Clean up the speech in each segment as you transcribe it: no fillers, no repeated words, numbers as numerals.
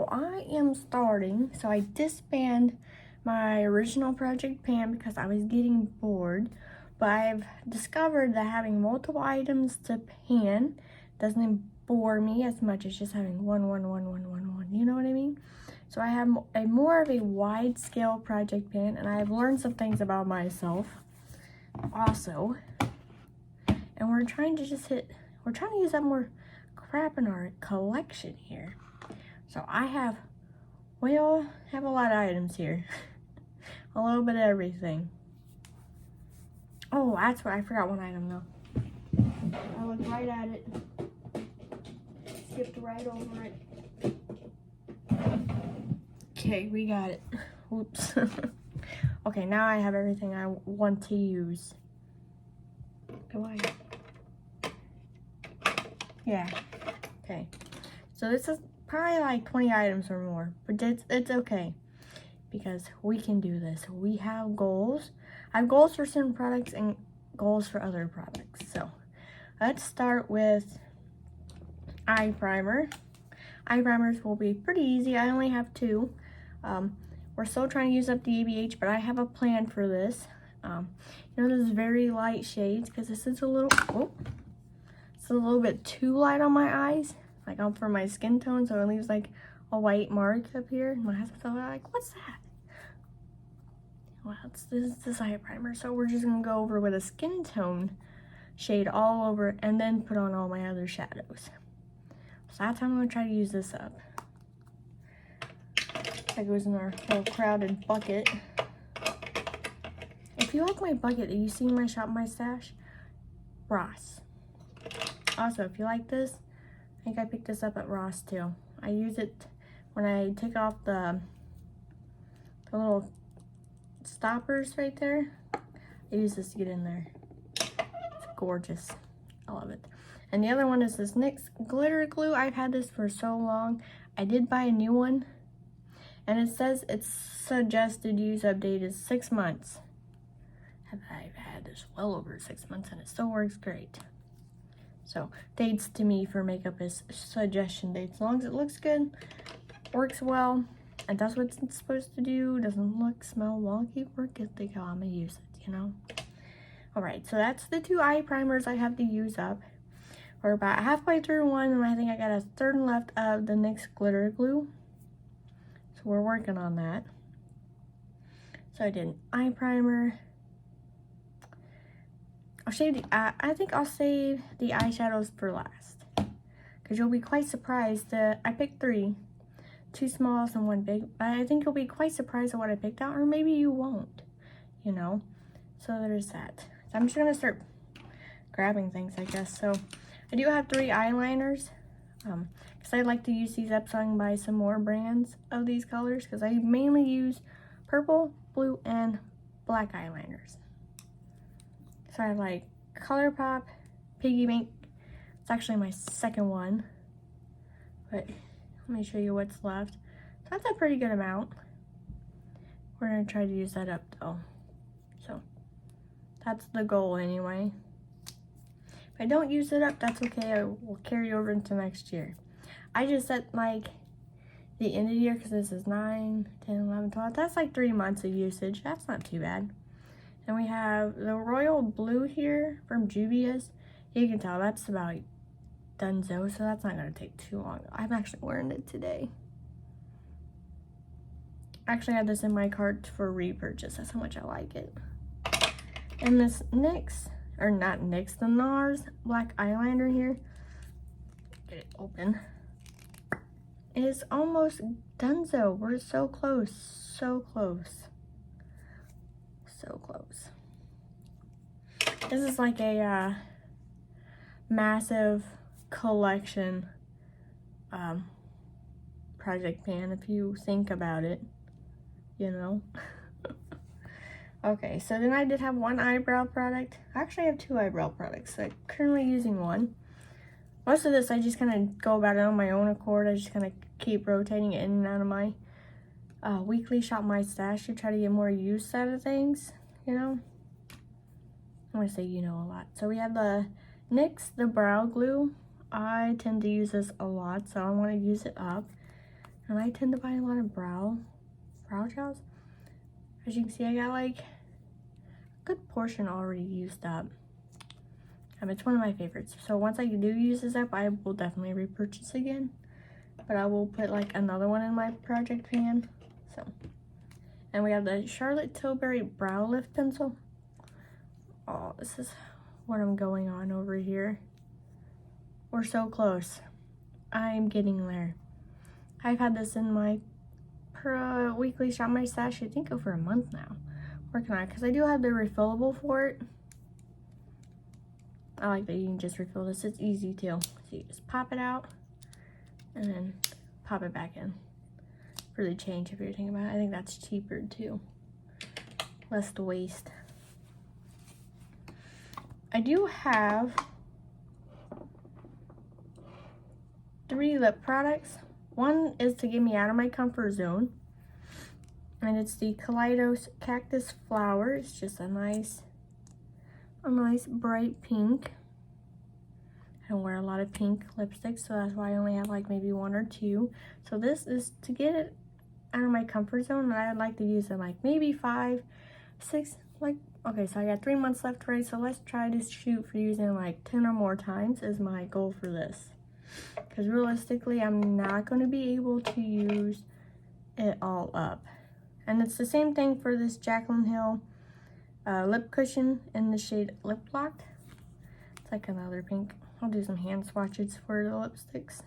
So I am starting, so I disbanded my original project pan because I was getting bored, but I've discovered that having multiple items to pan doesn't bore me as much as just having one, you know what I mean? So I have a more of a wide scale project pan, and I've learned some things about myself also, and we're trying to use up more crap in our collection here. So I have a lot of items here. A little bit of everything. Oh, that's what I forgot one item though. I looked right at it. Skipped right over it. Okay, we got it. Oops. Okay, now I have everything I want to use. Do I? Yeah. Okay. So this is probably like 20 items or more, but it's okay because we can do this. We have goals. I have goals for certain products and goals for other products. So let's start with eye primer. Eye primers will be pretty easy. I only have two. We're still trying to use up the ABH, but I have a plan for this. Those very light shades, because this is a little bit too light on my eyes, like for my skin tone, so it leaves like a white mark up here. My husband's like, what's that? Well, this is this eye primer, so we're just gonna go over with a skin tone shade all over and then put on all my other shadows. So that's how I'm gonna try to use this up. That goes in our little crowded bucket. If you like my bucket that you see in my shop, my stash, Ross. Also, if you like this, I think I picked this up at Ross too. I use it when I take off the little stoppers right there. I use this to get in there. It's gorgeous. I love it. And the other one is this NYX glitter glue. I've had this for so long. I did buy a new one, and it says its suggested use update is 6 months. I've had this well over 6 months, and it still works great. So dates to me for makeup is suggestion dates. As long as it looks good, works well, and does what it's supposed to do, doesn't look, smell wonky, we're good to go. I'm gonna use it, you know? All right, so that's the two eye primers I have to use up. We're about halfway through one, and I think I got a third left of the NYX glitter glue. So we're working on that. So I did an eye primer. I think I'll save the eyeshadows for last, because you'll be quite surprised that I picked two smalls and one big, but I think you'll be quite surprised at what I picked out, or maybe you won't, you know? So there's that. So I'm just gonna start grabbing things, I guess. So I do have 3 eyeliners, because I like to use these up so I can buy some more brands of these colors, because I mainly use purple, blue, and black eyeliners. So I have like ColourPop, Piggy Bank. It's actually my second one, but let me show you what's left. So that's a pretty good amount. We're gonna try to use that up though. So that's the goal anyway. If I don't use it up, that's okay. I will carry over into next year. I just set like the end of the year, because this is 9, 10, 11, 12. That's like 3 months of usage. That's not too bad. And we have the royal blue here from Juvia's. You can tell that's about donezo, so that's not gonna take too long. I've actually wearing it today. I actually had this in my cart for repurchase. That's how much I like it. And this NYX, or not NYX, the NARS black eyeliner here, get it open, is almost donezo. We're so close, so close. So close. This is like a massive collection project pan, if you think about it, you know. Okay, so then I did have one eyebrow product. I actually have 2 eyebrow products. So I'm currently using one. Most of this I just kind of go about it on my own accord. I just kind of keep rotating it in and out of my weekly shop my stash to try to get more use out of things, you know. I'm gonna say you know a lot. So we have the NYX, the brow glue. I tend to use this a lot, so I want to use it up. And I tend to buy a lot of brow gels. As you can see, I got like a good portion already used up. It's one of my favorites. So once I do use this up, I will definitely repurchase again. But I will put like another one in my project pan. So, and we have the Charlotte Tilbury Brow Lift Pencil. Oh, this is what I'm going on over here. We're so close. I'm getting there. I've had this in my weekly Shop My Stash, I think over a month now. Working on it, because I do have the refillable for it. I like that you can just refill this. It's easy too. So you just pop it out and then pop it back in. Really change if you're thinking about it. I think that's cheaper too. Less to waste. I do have 3 lip products. One is to get me out of my comfort zone. And it's the Kaleidos Cactus Flower. It's just a nice bright pink. I don't wear a lot of pink lipsticks, so that's why I only have like maybe 1 or 2. So this is to get it out of my comfort zone, and I'd like to use it like maybe 5, 6, like, okay, so I got 3 months left, right? So let's try to shoot for using like 10 or more times is my goal for this. Because realistically, I'm not going to be able to use it all up. And it's the same thing for this Jaclyn Hill lip cushion in the shade Lip Locked. It's like another pink. I'll do some hand swatches for the lipsticks.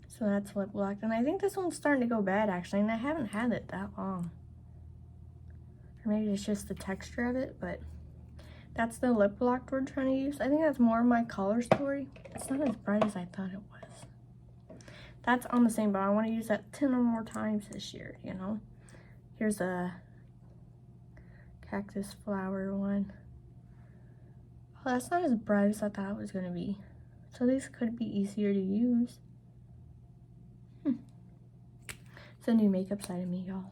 So that's Lip Locked. And I think this one's starting to go bad actually, and I haven't had it that long. Or maybe it's just the texture of it, but that's the Lip Locked we're trying to use. I think that's more of my color story. It's not as bright as I thought it was. That's on the same, but I want to use that 10 or more times this year, you know. Here's a Cactus Flower one. Oh, that's not as bright as I thought it was going to be. So these could be easier to use. It's a new makeup side of me, y'all.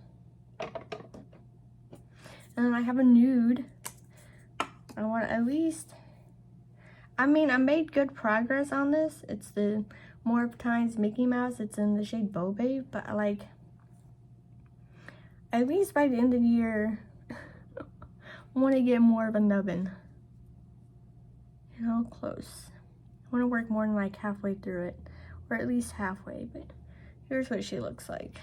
And then I have a nude. I want at least, I mean, I made good progress on this. It's the Morphe Times Mickey Mouse. It's in the shade Beau Babe, but I like, at least by the end of the year, I want to get more of a nubbin. You know, close. I want to work more than like halfway through it, or at least halfway, but here's what she looks like.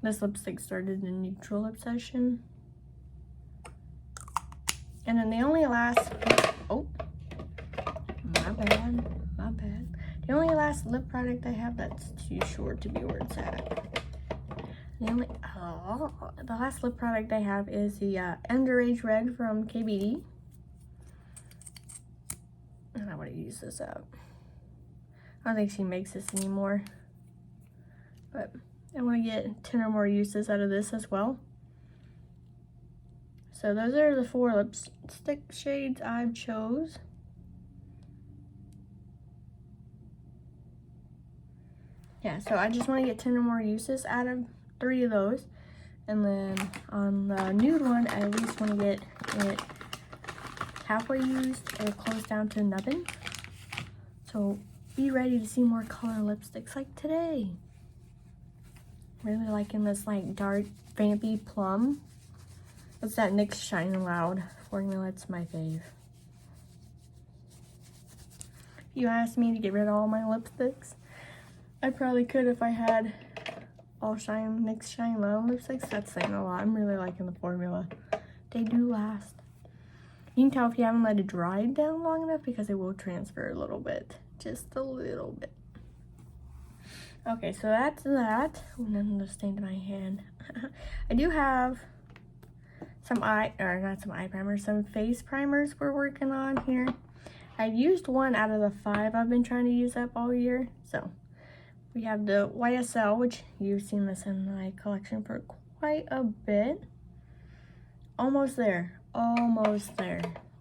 This lipstick started a neutral obsession. And then they only last, oh, my bad. The only last lip product I have that's too short to be where it's at. The last lip product I have is the Underage Red from KBD. And I want to use this up. I don't think she makes this anymore. But I want to get 10 or more uses out of this as well. So those are the 4 lipstick shades I've chose. Yeah, so I just want to get 10 or more uses out of 3 of those. And then on the nude one, I at least want to get it halfway used or close down to nubbin. So be ready to see more color lipsticks like today. Really liking this like dark vampy plum. It's that NYX Shine Loud formula. It's my fave. If you asked me to get rid of all my lipsticks, I probably could if I had all NYX Shine Loud lipsticks. That's saying a lot. I'm really liking the formula. They do last. You can tell if you haven't let it dry down long enough because it will transfer a little bit. Just a little bit. Okay, so that's that. And then the stain to my hand. I do have some some face primers we're working on here. I've used 1 out of the 5 I've been trying to use up all year. So we have the YSL, which you've seen this in my collection for quite a bit. Almost there.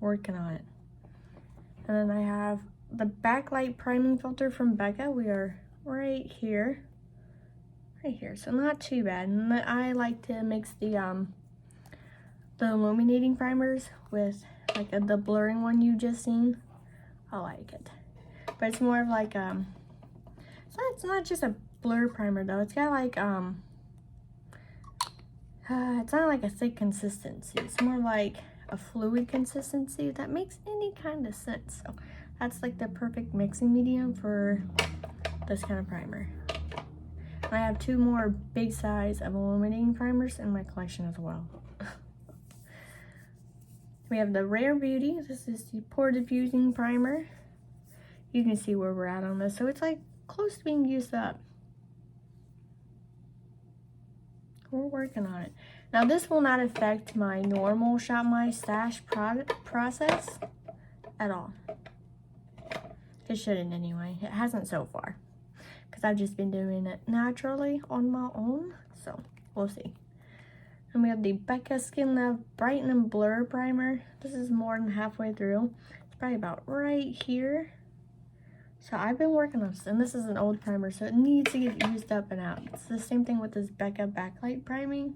Working on it. And then I have the Backlight Priming Filter from Becca. We are right here. So not too bad. And I like to mix the illuminating primers with like the blurring one you just seen. I like it. but it's more of like it's not just a blur primer though. It's got like it's not like a thick consistency. It's more like a fluid consistency, if that makes any kind of sense. So that's like the perfect mixing medium for this kind of primer. I have 2 more big size of illuminating primers in my collection as well. We have the Rare Beauty. This is the pore diffusing primer. You can see where we're at on this. So it's like close to being used up. We're working on it. Now this will not affect my normal Shop My Stash process at all. It shouldn't anyway. It hasn't so far. Because I've just been doing it naturally on my own. So we'll see. And we have the Becca Skin Love Brighten and Blur Primer. This is more than halfway through. It's probably about right here. So I've been working on this, and this is an old primer, so it needs to get used up and out. It's the same thing with this Becca Backlight Priming.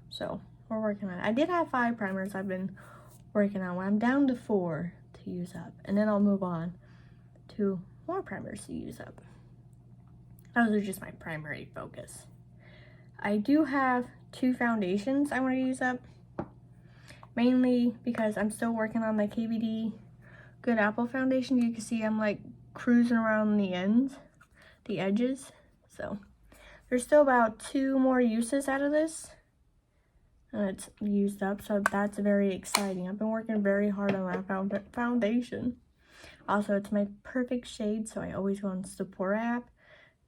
So we're working on it. I did have 5 primers I've been working on. I'm down to 4 to use up, and then I'll move on to more primers to use up. Those are just my primary focus. I do have 2 foundations I want to use up, mainly because I'm still working on my KVD Good Apple foundation. You can see I'm like cruising around the ends, the edges. So there's still about 2 more uses out of this, and it's used up, so that's very exciting. I've been working very hard on that foundation. Also, it's my perfect shade, so I always go on Sephora app,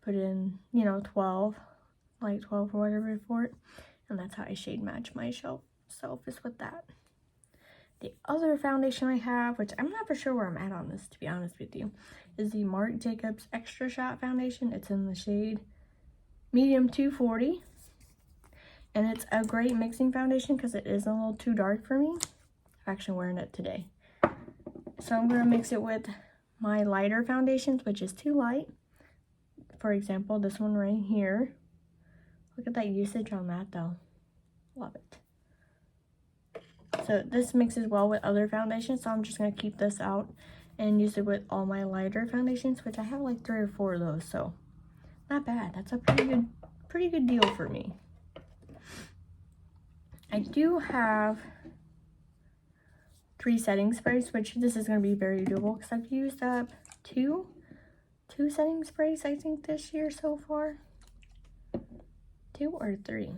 put in, you know, 12, like 12 or whatever for it, and that's how I shade match myself is with that. The other foundation I have, which I'm not for sure where I'm at on this, to be honest with you, is the Marc Jacobs Extra Shot Foundation. It's in the shade Medium 240. And it's a great mixing foundation because it is a little too dark for me. I'm actually wearing it today. So I'm going to mix it with my lighter foundations, which is too light. For example, this one right here. Look at that usage on that though. Love it. So this mixes well with other foundations, so I'm just going to keep this out and use it with all my lighter foundations, which I have like 3 or 4 of those, so not bad. That's a pretty good deal for me. I do have 3 setting sprays, which this is going to be very doable because I've used up 2 setting sprays I think this year so far. 2 or 3.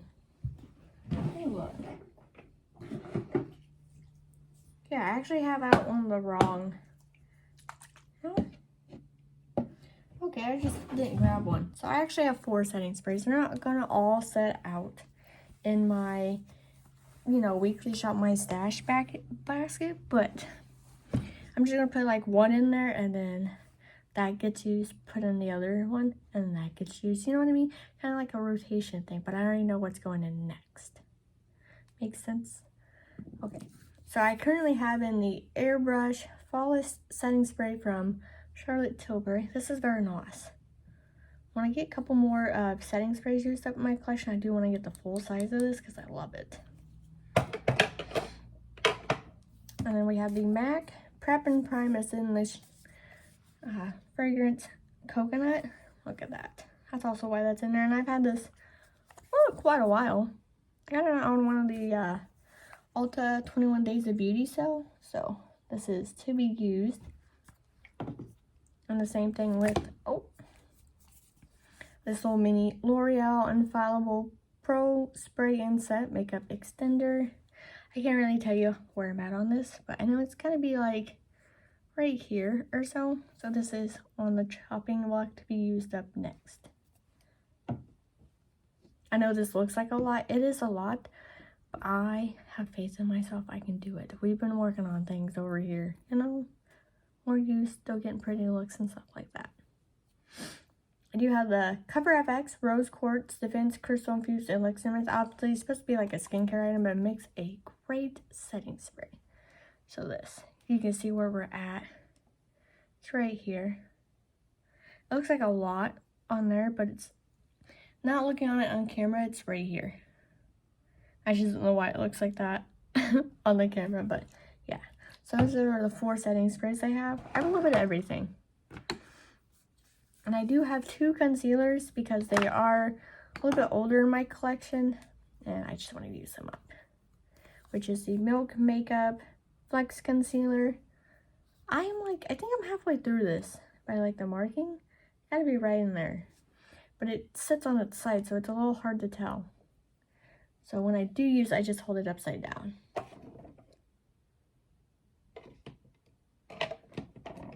Hey, look. Yeah, I actually have out on the wrong. Oh. Okay, I just didn't grab one. So I actually have 4 setting sprays. They're not gonna all set out in my, you know, weekly Shop My Stash basket, but I'm just gonna put like 1 in there, and then that gets used, put in the other one, and that gets used. You know what I mean? Kind of like a rotation thing, but I already know what's going in next. Makes sense? Okay. So I currently have in the Airbrush Flawless Setting Spray from Charlotte Tilbury. This is very nice. When I get a couple more setting sprays used up in my collection, I do want to get the full size of this because I love it. And then we have the MAC Prep and Prime. It's in this fragrance coconut. Look at that. That's also why that's in there. And I've had this quite a while. I got it on one of the Ulta 21 Days of Beauty sale. So this is to be used. And the same thing with, this little mini L'Oreal Infallible Pro Spray and Set Makeup Extender. I can't really tell you where I'm at on this, but I know it's gonna be like right here or so. So this is on the chopping block to be used up next. I know this looks like a lot. It is a lot, but I have faith in myself. I can do it. We've been working on things over here, you know. More used, still getting pretty looks and stuff like that. I do have the Cover FX Rose Quartz Defense Crystal Infused Elixir Mist. Obviously, it's supposed to be like a skincare item, but it makes a great setting spray. So this, you can see where we're at. It's right here. It looks like a lot on there, but it's not looking on it on camera. It's right here. I just don't know why it looks like that on the camera, but yeah. So those are the 4 setting sprays I have. I have a little bit of everything. And I do have 2 concealers because they are a little bit older in my collection. And I just want to use them up. Which is the Milk Makeup Flex Concealer. I think I'm halfway through this by like the marking. Gotta be right in there. But it sits on its side, so it's a little hard to tell. So when I do use it, I just hold it upside down.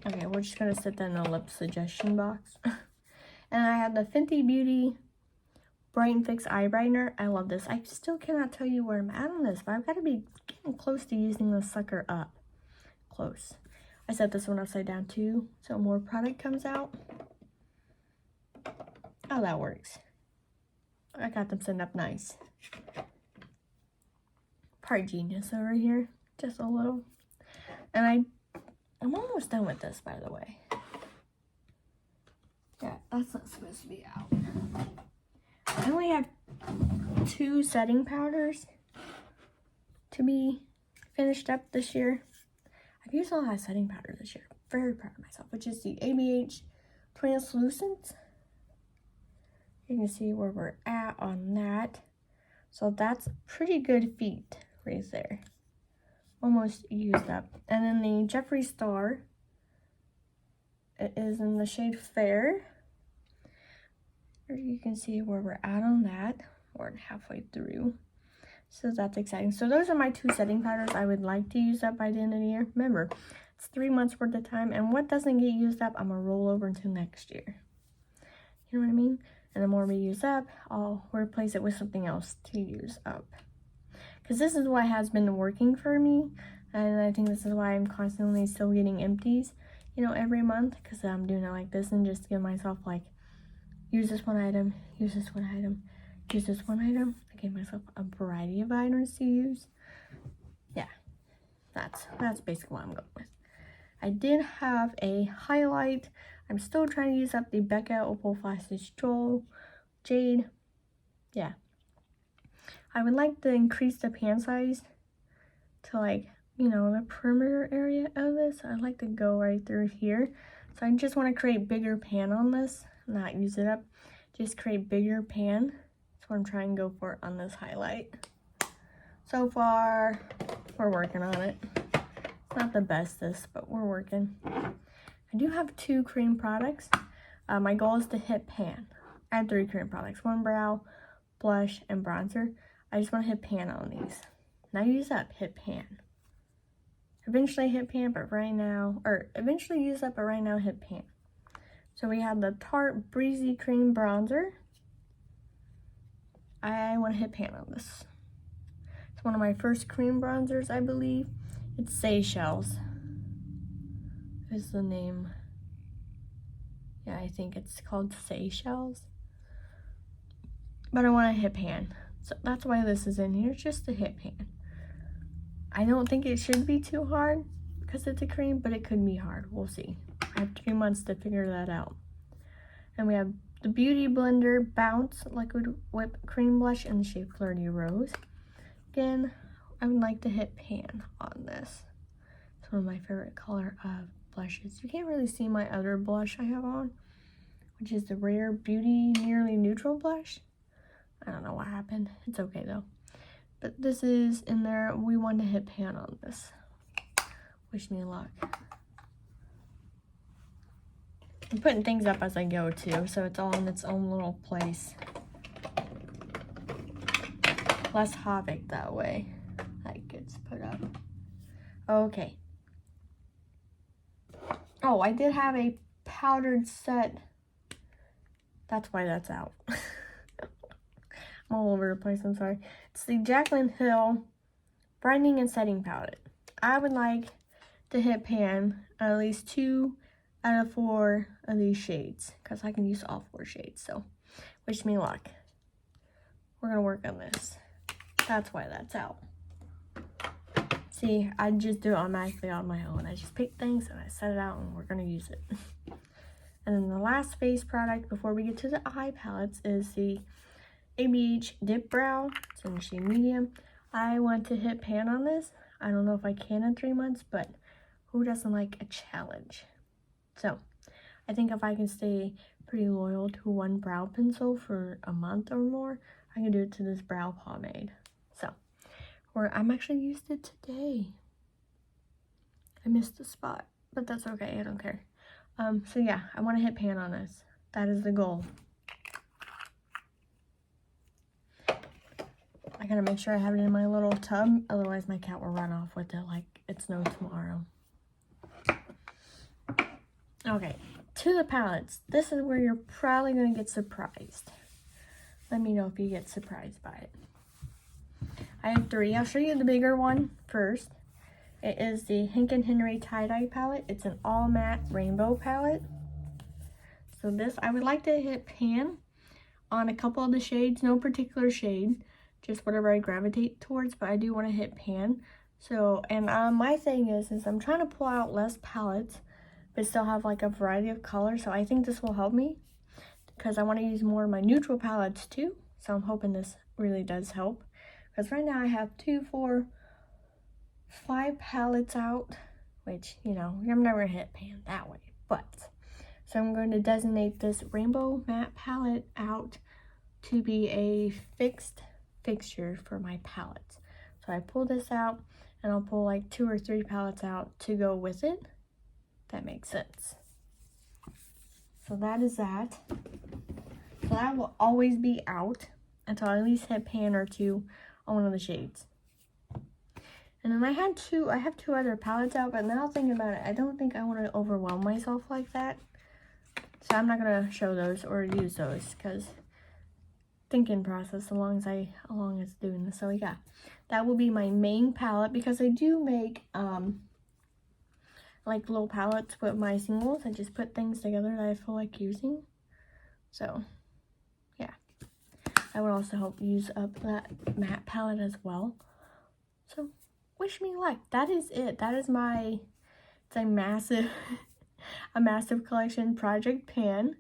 Okay, we're just gonna set that in the lip suggestion box. And I have the Fenty Beauty Brighten Fix Eye Brightener. I love this. I still cannot tell you where I'm at on this, but I've got to be getting close to using this sucker up. Close. I set this one upside down too, so more product comes out. Oh, that works. I got them set up nice. Part genius over here, just a little. And I'm almost done with this, by the way. Yeah, that's not supposed to be out. I only have 2 setting powders to be finished up this year. I've used a lot of setting powder this year. Very proud of myself, which is the ABH Translucent. You can see where we're at on that. So that's pretty good feet right there. Almost used up. And then the Jeffree Star. It is in the shade Fair. You can see where we're at on that. We're halfway through. So that's exciting. So those are my 2 setting powders I would like to use up by the end of the year. Remember, it's 3 months worth of time. And what doesn't get used up, I'm going to roll over until next year. You know what I mean? And the more we use up, I'll replace it with something else to use up. Because this is what has been working for me. And I think this is why I'm constantly still getting empties, you know, every month. Because I'm doing it like this and just give myself like, use this one item, use this one item, use this one item. I gave myself a variety of items to use. Yeah, that's basically what I'm going with. I did have a highlight. I'm still trying to use up the Becca Opal Flash Jade. Yeah. I would like to increase the pan size to like, you know, the perimeter area of this. I'd like to go right through here. So I just want to create bigger pan on this, not use it up. Just create bigger pan. That's what I'm trying to go for on this highlight. So far, we're working on it. It's not the bestest, but we're working. I do have 2 cream products. My goal is to hit pan. I have 3 cream products. 1 brow, blush, and bronzer. I just want to hit pan on these. Not use up, hit pan. Eventually hit pan, but right now, or eventually use up, but right now hit pan. So we have the Tarte Breezy Cream Bronzer. I want to hit pan on this. It's one of my first cream bronzers, I believe. It's Seychelles is the name. Yeah, I think it's called Seychelles. But I want to hit pan. So that's why this is in here, just to hit pan. I don't think it should be too hard because it's a cream, but it could be hard. We'll see. I have 3 months to figure that out. And we have the Beauty Blender Bounce Liquid Whip Cream Blush in the shade Flirty Rose. Again, I would like to hit pan on this. It's one of my favorite color of blushes. You can't really see my other blush I have on, which is the Rare Beauty Nearly Neutral Blush. I don't know what happened. It's okay though. But this is in there. We want to hit pan on this. Wish me luck. I'm putting things up as I go too, so it's all in its own little place. Less havoc that way. That gets put up. Okay. Oh, I did have a powdered set. That's why that's out. I'm all over the place, I'm sorry. It's the Jaclyn Hill Brightening and Setting Powder. I would like to hit pan at least 2 out of 4 of these shades, because I can use all 4 shades, so wish me luck. We're going to work on this. That's why that's out. See, I just do it automatically on my own. I just pick things and I set it out and we're going to use it. And then the last face product before we get to the eye palettes is the ABH Dip Brow. It's in the shade medium. I want to hit pan on this. I don't know if I can in 3 months, but who doesn't like a challenge? So I think if I can stay pretty loyal to one brow pencil for a month or more, I can do it to this brow pomade. So, or I'm actually used it today. I missed the spot, but that's okay, I don't care. So yeah, I want to hit pan on this. That is the goal. I gotta make sure I have it in my little tub, otherwise my cat will run off with it like it's no tomorrow. Okay, to the palettes. This is where you're probably gonna get surprised. Let me know if you get surprised by it. I have 3. I'll show you the bigger one first. It is the Hank & Henry tie-dye palette. It's an all matte rainbow palette. So this, I would like to hit pan on a couple of the shades, no particular shade, just whatever I gravitate towards, but I do want to hit pan. So, and my thing is I'm trying to pull out less palettes, but still have like a variety of colors. So I think this will help me because I want to use more of my neutral palettes too. So I'm hoping this really does help. Because right now I have 2, 4, 5 palettes out, which, you know, I'm never gonna hit pan that way. But, so I'm going to designate this rainbow matte palette out to be a fixed fixture for my palettes. So I pull this out and I'll pull like 2 or 3 palettes out to go with it. That makes sense. So that is that. So that will always be out until I at least hit pan or 2 on one of the shades. And then I have 2 other palettes out, but now thinking about it, I don't think I want to overwhelm myself like that. So I'm not going to show those or use those because thinking process along as doing this. So yeah, that will be my main palette because I do make like little palettes with my singles. I just put things together that I feel like using. So yeah, I would also help use up that matte palette as well. So wish me luck. That is it. That is my, it's a massive collection project pan.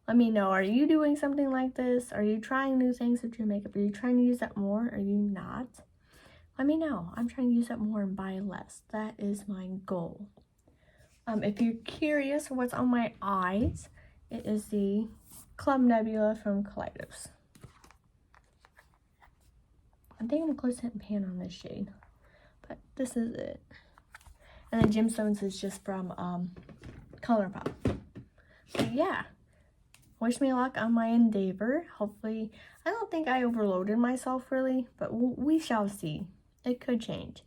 Let me know, are you doing something like this? Are you trying new things with your makeup? Are you trying to use that more? Are you not? Let me know. I'm trying to use that more and buy less. That is my goal. If you're curious what's on my eyes, it is the Club Nebula from Kaleidos. I think I'm close to hitting pan on this shade, but this is it. And the Gemstones is just from ColourPop. So yeah, wish me luck on my endeavor. Hopefully, I don't think I overloaded myself really, but we shall see. It could change.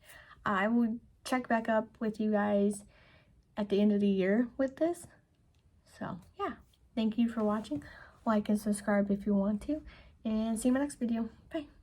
I will check back up with you guys at the end of the year with this. So yeah, thank you for watching. Like and subscribe if you want to, and see you in my next video. Bye.